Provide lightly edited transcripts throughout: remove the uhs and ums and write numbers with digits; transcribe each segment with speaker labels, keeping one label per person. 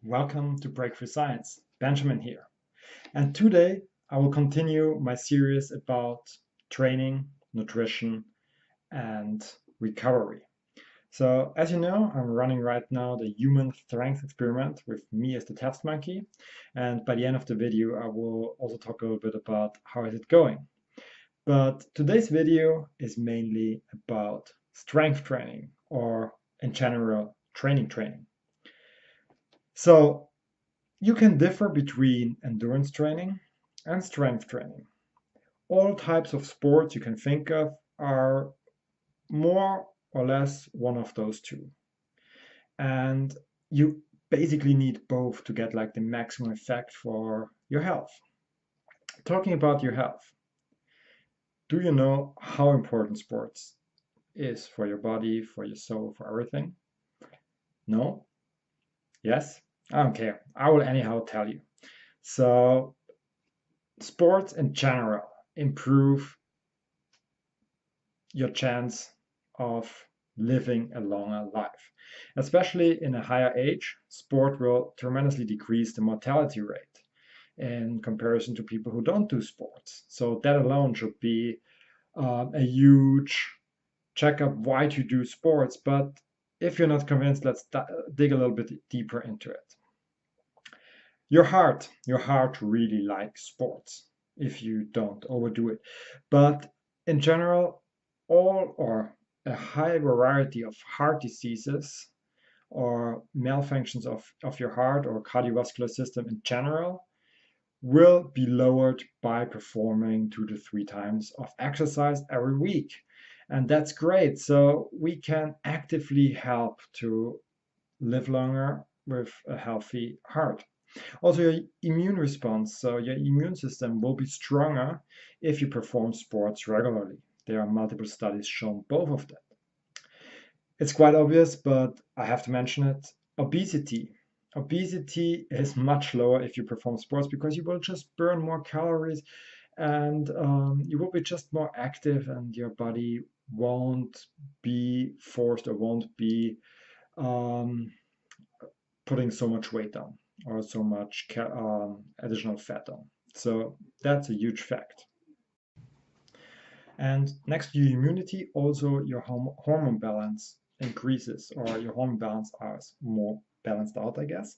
Speaker 1: Welcome to Breakthrough Science. Benjamin here. And today I will continue my series about training, nutrition, and recovery. So, as you know, I'm running right now the human strength experiment with me as the test monkey. And by the end of the video, I will also talk a little bit about how is it going. But today's video is mainly about strength training or in general training. So you can differ between endurance training and strength training. All types of sports you can think of are more or less one of those two. And you basically need both to get like the maximum effect for your health. Talking about your health, do you know how important sports is for your body, for your soul, for everything? No? Yes? I don't care. I will anyhow tell you. So, sports in general improve your chance of living a longer life. Especially in a higher age, sport will tremendously decrease the mortality rate in comparison to people who don't do sports. So that alone should be a huge checkup why to do sports. But if you're not convinced, let's dig a little bit deeper into it. Your heart really likes sports if you don't overdo it. But in general, all or a high variety of heart diseases or malfunctions of your heart or cardiovascular system in general will be lowered by performing 2 to 3 times of exercise every week. And that's great. So we can actively help to live longer with a healthy heart. Also, your immune response, so your immune system will be stronger if you perform sports regularly. There are multiple studies showing both of them. It's quite obvious, but I have to mention it. Obesity. Obesity is much lower if you perform sports because you will just burn more calories and you will be just more active and your body won't be forced or won't be um, putting so much weight on or so much additional fat on. So that's a huge fact. And next to your immunity, also your hormone balance increases, or your hormone balance is more balanced out, I guess.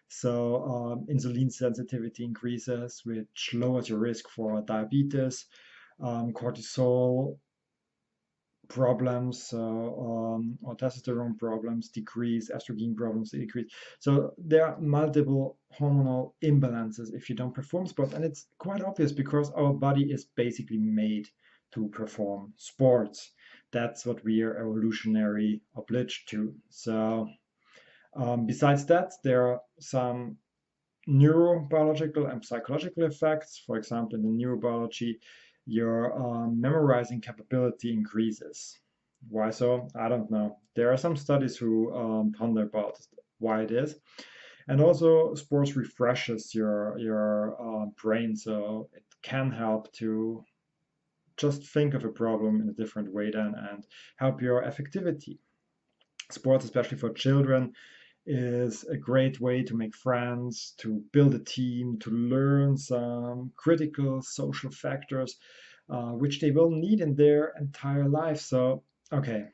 Speaker 1: So insulin sensitivity increases, which lowers your risk for diabetes, cortisol problems, or testosterone problems decrease, estrogen problems decrease. So there are multiple hormonal imbalances if you don't perform sports, and it's quite obvious because our body is basically made to perform sports. That's what we are evolutionary obliged to. So besides that, there are some neurobiological and psychological effects. For example, in the neurobiology, your memorizing capability increases. Why so? I don't know. There are some studies who ponder about why it is. And also, sports refreshes your brain, so it can help to just think of a problem in a different way then and help your effectivity. Sports, especially for children, is a great way to make friends, to build a team, to learn some critical social factors, which they will need in their entire life. So, okay,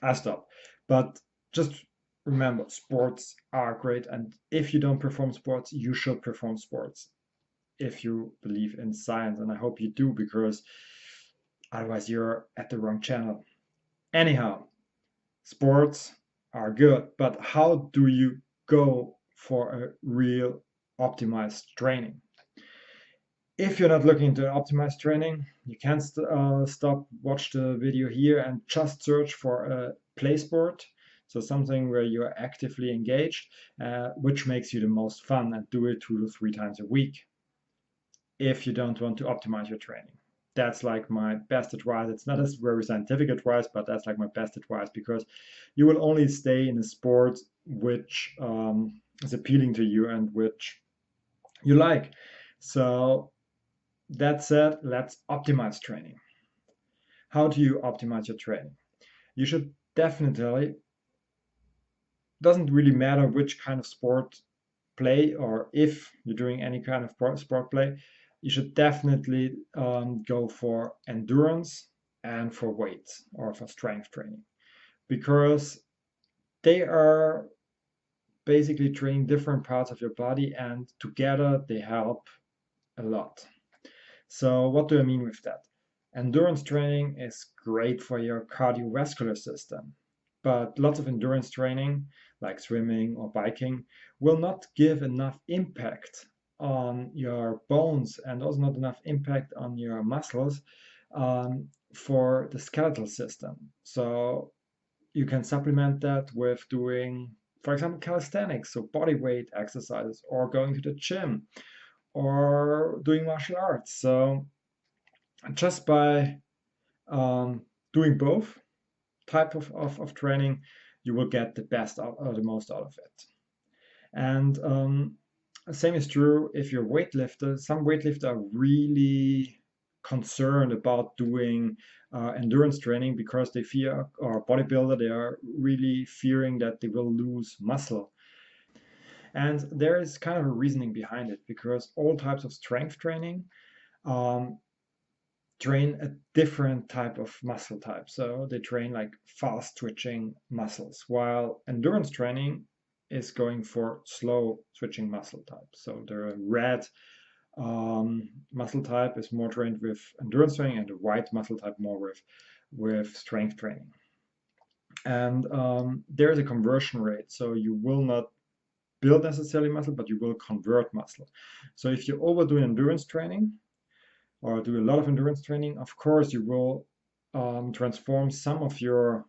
Speaker 1: I stop. But just remember, sports are great. And if you don't perform sports, you should perform sports if you believe in science. And I hope you do, because otherwise you're at the wrong channel. Anyhow, sports are good, but how do you go for a real optimized training? If you're not looking to optimize training, you can stop, watch the video here, and just search for a play sport. So something where you're actively engaged, which makes you the most fun, and do it 2 to 3 times a week if you don't want to optimize your training. That's like my best advice. It's not a very scientific advice, but that's like my best advice, because you will only stay in a sport which is appealing to you and which you like. So that said, let's optimize training. How do you optimize your training? You should definitely, doesn't really matter which kind of sport play, or if you're doing any kind of sport play, you should definitely go for endurance and for weights or for strength training, because they are basically training different parts of your body, and together they help a lot. So what do I mean with that? Endurance training is great for your cardiovascular system, but lots of endurance training, like swimming or biking, will not give enough impact on your bones and also not enough impact on your muscles for the skeletal system. So you can supplement that with doing, for example, calisthenics, so body weight exercises, or going to the gym, or doing martial arts. So just by doing both type of training, you will get the best out, or the most out of it. And same is true if you're a weightlifter. Some weightlifters are really concerned about doing endurance training because they fear, or bodybuilder, they are really fearing that they will lose muscle. And there is kind of a reasoning behind it, because all types of strength training um, train a different type of muscle type. So they train like fast twitching muscles, while endurance training is going for slow switching muscle type. So the red muscle type is more trained with endurance training, and the white muscle type more with strength training. And there is a conversion rate. So you will not build necessarily muscle, but you will convert muscle. So if you overdo endurance training, or do a lot of endurance training, of course you will transform some of your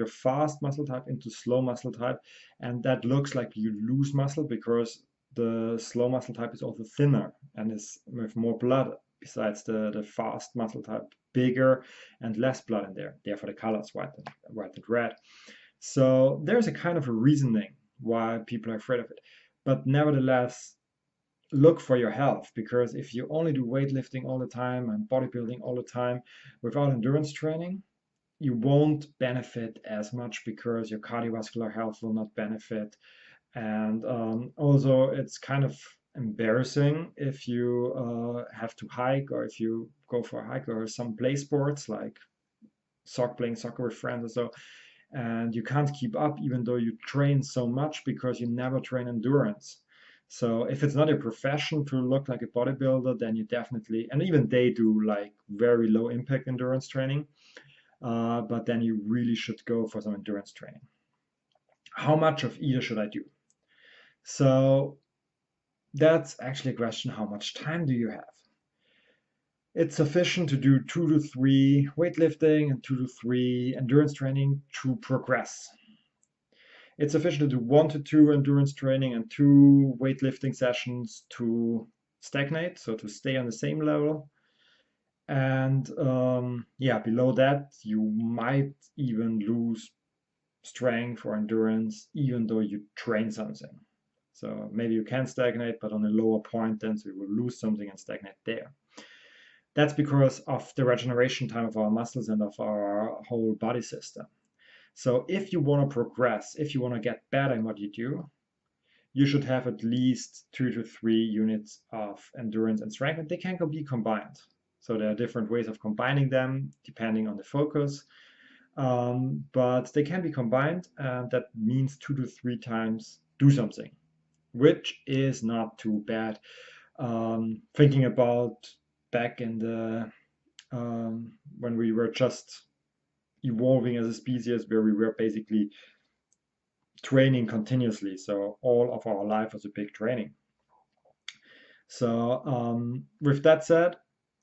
Speaker 1: fast muscle type into slow muscle type, and that looks like you lose muscle because the slow muscle type is also thinner and is with more blood, besides the fast muscle type bigger and less blood in there. Therefore, the colors white and red. So there's a kind of a reasoning why people are afraid of it, but nevertheless, look for your health, because if you only do weightlifting all the time and bodybuilding all the time without endurance training, you won't benefit as much because your cardiovascular health will not benefit. And also, it's kind of embarrassing if you have to hike, or if you go for a hike or some play sports like playing soccer with friends or so, and you can't keep up even though you train so much because you never train endurance. So if it's not your profession to look like a bodybuilder, then you definitely, and even they do like very low impact endurance training, but then you really should go for some endurance training. How much of either should I do? So that's actually a question: how much time do you have? It's sufficient to do 2 to 3 weightlifting and 2 to 3 endurance training to progress. It's sufficient to do 1 to 2 endurance training and 2 weightlifting sessions to stagnate, so to stay on the same level. And yeah, below that, you might even lose strength or endurance, even though you train something. So maybe you can stagnate, but on a lower point, then so you will lose something and stagnate there. That's because of the regeneration time of our muscles and of our whole body system. So if you want to progress, if you want to get better in what you do, you should have at least 2 to 3 units of endurance and strength, and they can be combined. So there are different ways of combining them depending on the focus, but they can be combined, and that means 2 to 3 times do something, which is not too bad. Thinking about back in the when we were just evolving as a species, where we were basically training continuously. So all of our life was a big training. So with that said,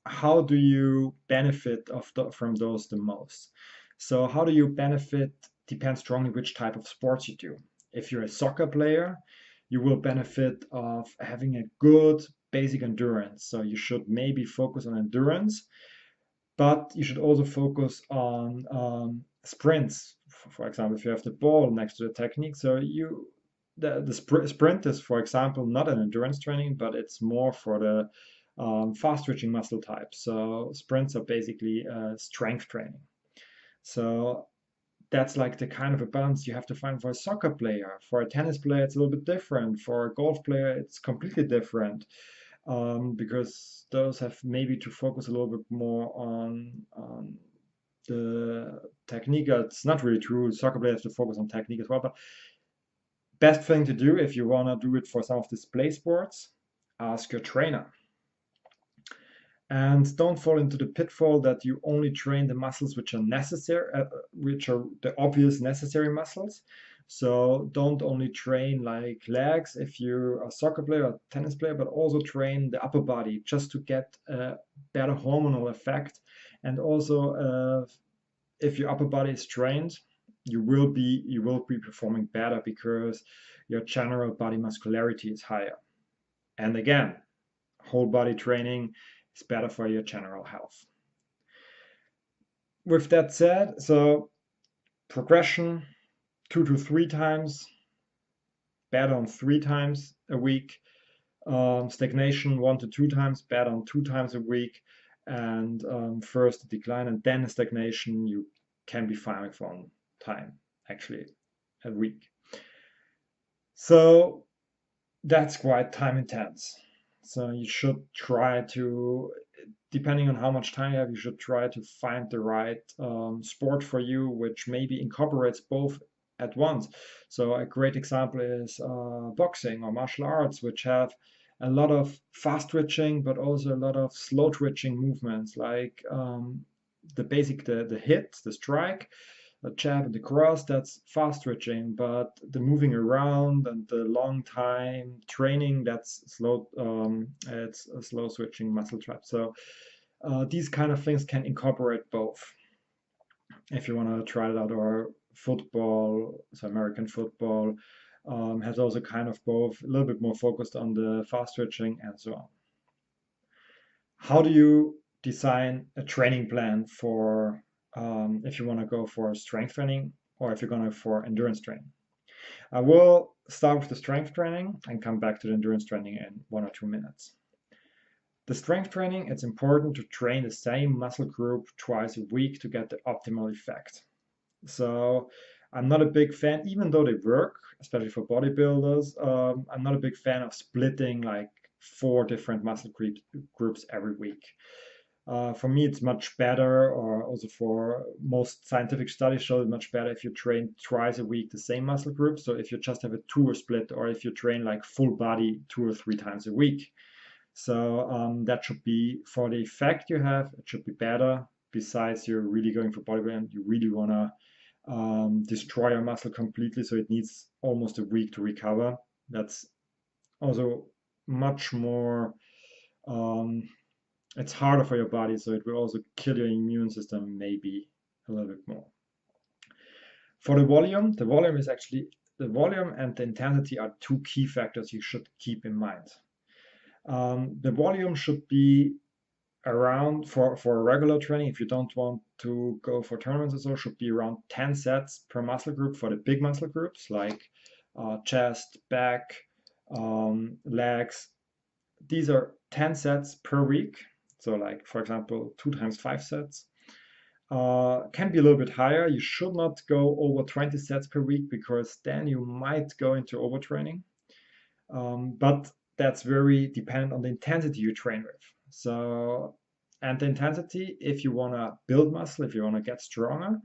Speaker 1: how do you benefit from those the most? So how do you benefit depends strongly which type of sports you do. If you're a soccer player, you will benefit of having a good basic endurance. So you should maybe focus on endurance, but you should also focus on sprints. For example, if you have the ball next to the technique, so the sprint is, for example, not an endurance training, but it's more for the fast twitching muscle type. So sprints are basically strength training. So that's like the kind of a balance you have to find for a soccer player. For a tennis player, it's a little bit different. For a golf player, it's completely different, because those have maybe to focus a little bit more on the technique. It's not really true. Soccer players have to focus on technique as well. But best thing to do if you want to do it for some of these play sports, ask your trainer. And don't fall into the pitfall that you only train the muscles which are necessary, which are the obvious necessary muscles. So don't only train like legs if you're a soccer player or tennis player, but also train the upper body just to get a better hormonal effect. And also, if your upper body is trained, you will be performing better because your general body muscularity is higher. And again, whole body training is better for your general health. With that said, so progression 2 to 3 times, better on 3 times a week. Stagnation 1 to 2 times, better on 2 times a week. And first decline and then stagnation, you can be fine with 1 time, actually, a week. So that's quite time intense. So you should try to, depending on how much time you have, you should try to find the right sport for you, which maybe incorporates both at once. So a great example is boxing or martial arts, which have a lot of fast twitching, but also a lot of slow twitching movements, like the basic, the hit, the strike, the jab, and the cross. That's fast twitching, but the moving around and the long time training, that's slow. It's a slow switching muscle trap. So these kind of things can incorporate both if you want to try it out. Or football, so American football, has also kind of both, a little bit more focused on the fast twitching and so on. How do you design a training plan for if you want to go for strength training or if you're going for endurance training? I will start with the strength training and come back to the endurance training in 1 or 2 minutes. The strength training, it's important to train the same muscle group twice a week to get the optimal effect. So I'm not a big fan, even though they work, especially for bodybuilders, I'm not a big fan of splitting like 4 different muscle groups every week. For me, it's much better, or also for most scientific studies show it much better if you train twice a week the same muscle group. So if you just have a tour split, or if you train like full body 2 or 3 times a week. So that should be, for the effect you have, it should be better. Besides, you're really going for bodybuilding, you really want to destroy your muscle completely, so it needs almost a week to recover. That's also much more, it's harder for your body, so it will also kill your immune system maybe a little bit more. For the volume is actually, the volume and the intensity are 2 key factors you should keep in mind. The volume should be around, for regular training, if you don't want to go for tournaments or so, should be around 10 sets per muscle group for the big muscle groups like chest, back, legs. These are 10 sets per week. So like, for example, 2 times 5 sets. Can be a little bit higher. You should not go over 20 sets per week, because then you might go into overtraining. But that's very dependent on the intensity you train with. So, and the intensity, if you want to build muscle, if you want to get stronger,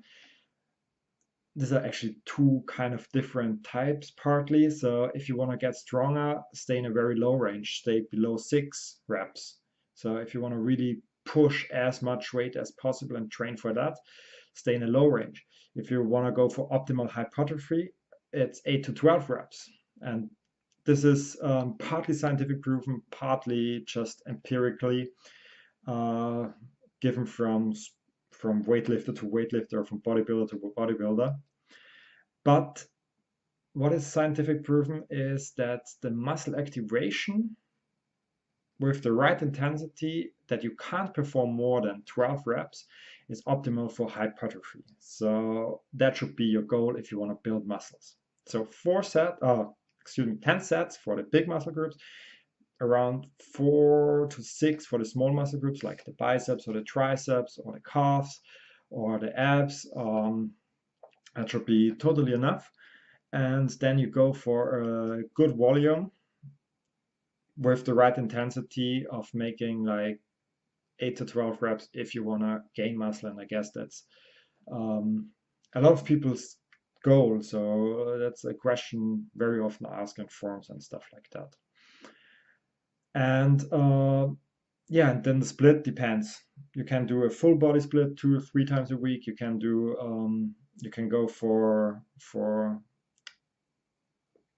Speaker 1: these are actually 2 kind of different types partly. So if you want to get stronger, stay in a very low range, stay below 6 reps. So if you want to really push as much weight as possible and train for that, stay in a low range. If you want to go for optimal hypertrophy, it's 8 to 12 reps. And this is partly scientific proven, partly just empirically given from weightlifter to weightlifter, from bodybuilder to bodybuilder. But what is scientific proven is that the muscle activation with the right intensity, that you can't perform more than 12 reps, is optimal for hypertrophy. So that should be your goal if you want to build muscles. So 10 sets for the big muscle groups, around 4 to 6 for the small muscle groups like the biceps or the triceps or the calves or the abs. That should be totally enough. And then you go for a good volume with the right intensity of making like 8 to 12 reps if you want to gain muscle. And I guess that's um, a lot of people's goal. So that's a question very often asked in forums and stuff like that. And yeah, and then the split depends. You can do a full body split 2 or 3 times a week. You can do you can go for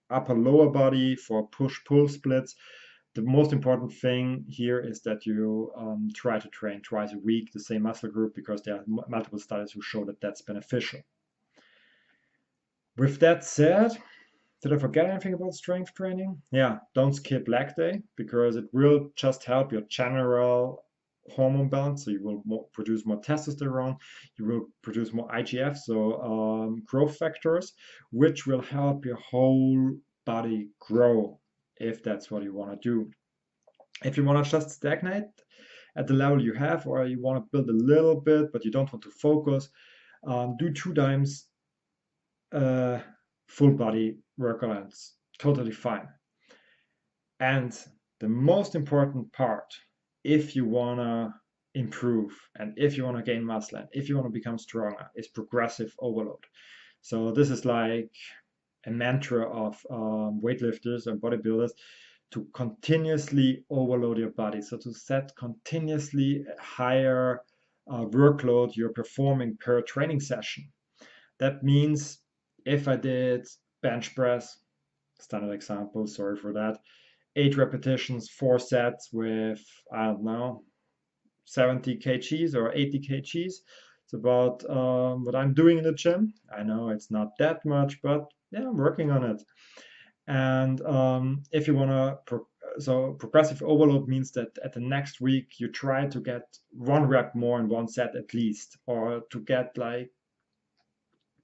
Speaker 1: upper lower body, for push pull splits. The most important thing here is that you try to train twice a week the same muscle group, because there are multiple studies who show that that's beneficial. With that said, did I forget anything about strength training? Yeah, don't skip leg day, because it will just help your general hormone balance. So you will produce more testosterone, you will produce more IGF, so growth factors, which will help your whole body grow if that's what you want to do. If you want to just stagnate at the level you have, or you want to build a little bit, but you don't want to focus, do 2 times full body workouts. Totally fine. And the most important part, if you want to improve and if you want to gain muscle and if you want to become stronger, is progressive overload. So this is like a mantra of weightlifters and bodybuilders, to continuously overload your body. So to set continuously higher workload you're performing per training session. That means if I did bench press, standard example, sorry for that, 8 repetitions, 4 sets with, I don't know, 70 kgs or 80 kgs. It's about what I'm doing in the gym. I know it's not that much, but yeah, I'm working on it. And if you want to, so progressive overload means that at the next week you try to get 1 rep more in 1 set at least, or to get like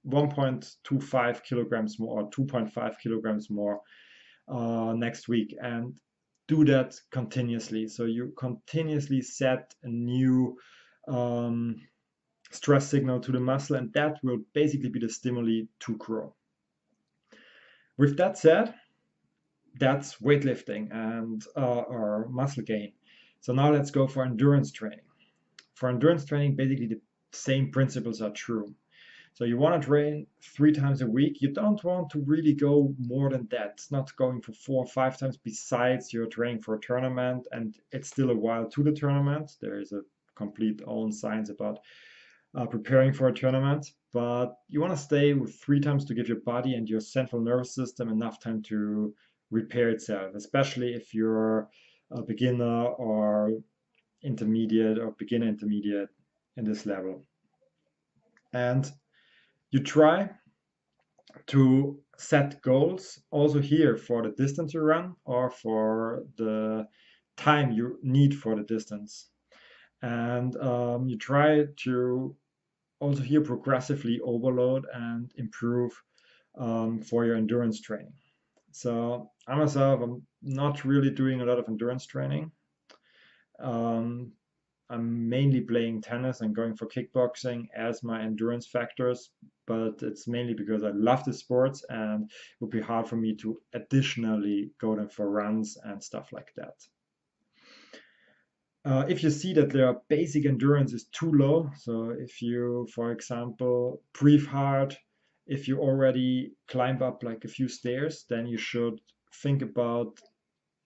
Speaker 1: 1.25 kilograms more or 2.5 kilograms more next week, and do that continuously. So you continuously set a new stress signal to the muscle, and that will basically be the stimuli to grow. With that said, that's weightlifting and or muscle gain. So now let's go for endurance training. For endurance training, basically the same principles are true. So you want to train 3 times a week. You don't want to really go more than that. It's not going for 4 or 5 times, besides you're training for a tournament and it's still a while to the tournament. There is a complete own science about preparing for a tournament. But you want to stay with 3 times to give your body and your central nervous system enough time to repair itself, especially if you're a beginner or intermediate or beginner intermediate in this level. And you try to set goals also here for the distance you run or for the time you need for the distance. And you try to also here progressively overload and improve for your endurance training. So I myself, I'm not really doing a lot of endurance training. Um, I'm mainly playing tennis and going for kickboxing as my endurance factors, but it's mainly because I love the sports and it would be hard for me to additionally go then for runs and stuff like that. If you see that their basic endurance is too low, so if you, for example, breathe hard, if you already climb up like a few stairs, then you should think about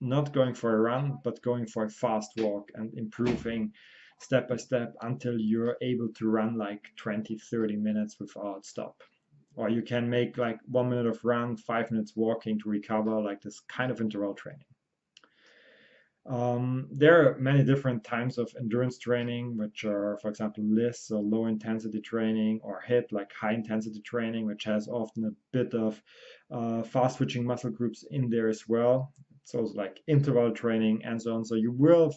Speaker 1: not going for a run, but going for a fast walk and improving step by step until you're able to run like 20, 30 minutes without stop. Or you can make like 1 minute of run, 5 minutes walking to recover, like this kind of interval training. There are many different types of endurance training, which are, for example, LISS, so low intensity training, or HIIT, like high intensity training, which has often a bit of fast switching muscle groups in there as well. It's also like interval training and so on. So you will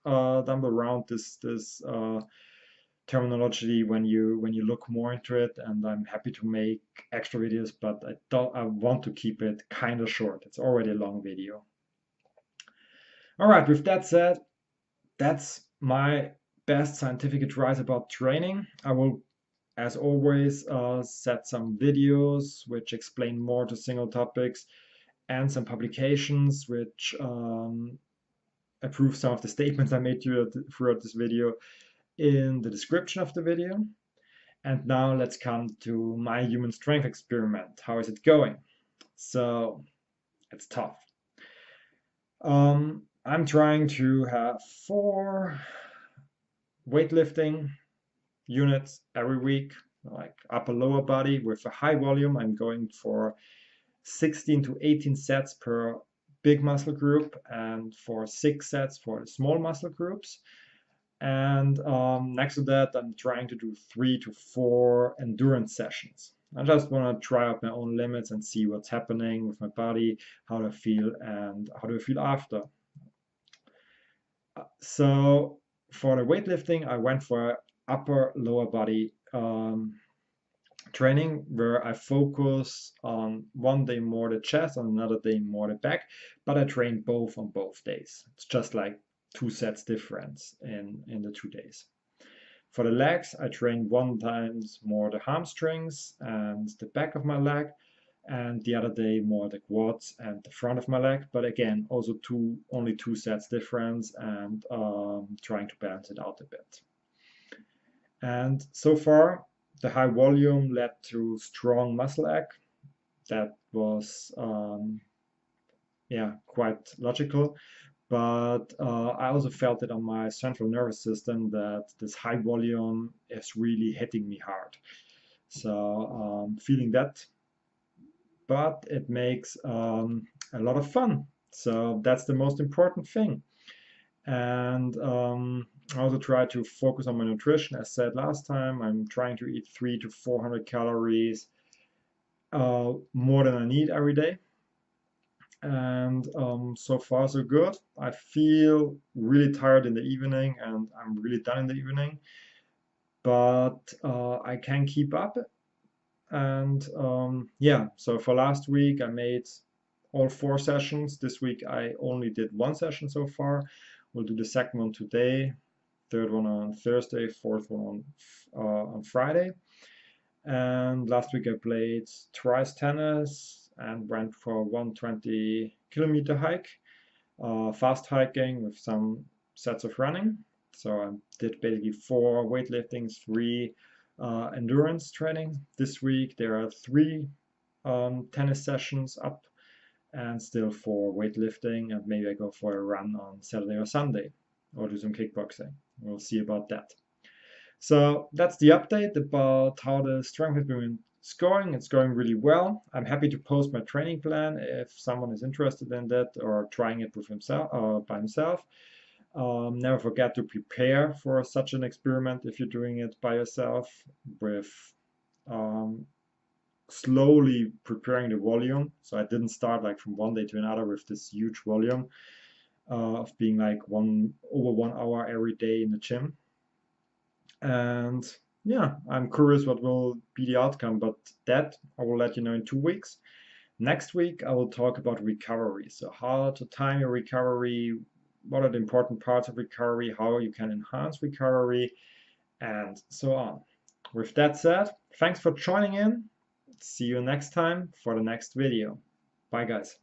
Speaker 1: stumble around this terminology when you look more into it, and I'm happy to make extra videos, but I want to keep it kind of short. It's already a long video. All right, with that said, that's my best scientific advice about training. I will as always, set some videos which explain more to single topics and some publications which approve some of the statements I made throughout this video in the description of the video. And now let's come to my human strength experiment. How is it going? So it's tough. I'm trying to have 4 weightlifting units every week, like upper lower body with a high volume. I'm going for 16 to 18 sets per big muscle group and for 6 sets for the small muscle groups. And next to that, I'm trying to do 3 to 4 endurance sessions. I just want to try out my own limits and see what's happening with my body, how do I feel, and how do I feel after. So for the weightlifting, I went for upper lower body training where I focus on one day more the chest, on another day more the back, but I train both on both days. It's just like 2 sets difference in the 2 days. For the legs, I train 1 times more the hamstrings and the back of my leg, and the other day more the quads and the front of my leg. But again, also only 2 sets difference, and trying to balance it out a bit. And so far, the high volume led to strong muscle ache. That was quite logical. But I also felt it on my central nervous system that this high volume is really hitting me hard. So feeling that, but it makes a lot of fun. So that's the most important thing. And I also try to focus on my nutrition. As said last time, I'm trying to eat 300 to 400 calories more than I need every day. And so far so good. I feel really tired in the evening and I'm really done in the evening, but I can keep up. And so for last week I made all 4 sessions. This week I only did 1 session so far. We'll do the second one today, third one on Thursday, fourth one on Friday. And last week I played twice tennis and went for a 120-kilometer hike, fast hiking with some sets of running. So I did basically 4 weightlifting, 3 endurance training. This week there are 3 tennis sessions up and still 4 weightlifting, and maybe I go for a run on Saturday or Sunday or do some kickboxing. We'll see about that. So that's the update about how the strength experiment is going. It's going really well. I'm happy to post my training plan if someone is interested in that or trying it with himself by himself. Never forget to prepare for such an experiment if you're doing it by yourself, with slowly preparing the volume. So I didn't start like from one day to another with this huge volume of being like over 1 hour every day in the gym. And yeah, I'm curious what will be the outcome, but that I will let you know in 2 weeks. Next week, I will talk about recovery. So how to time your recovery, what are the important parts of recovery, how you can enhance recovery, and so on. With that said, thanks for joining in. See you next time for the next video. Bye, guys.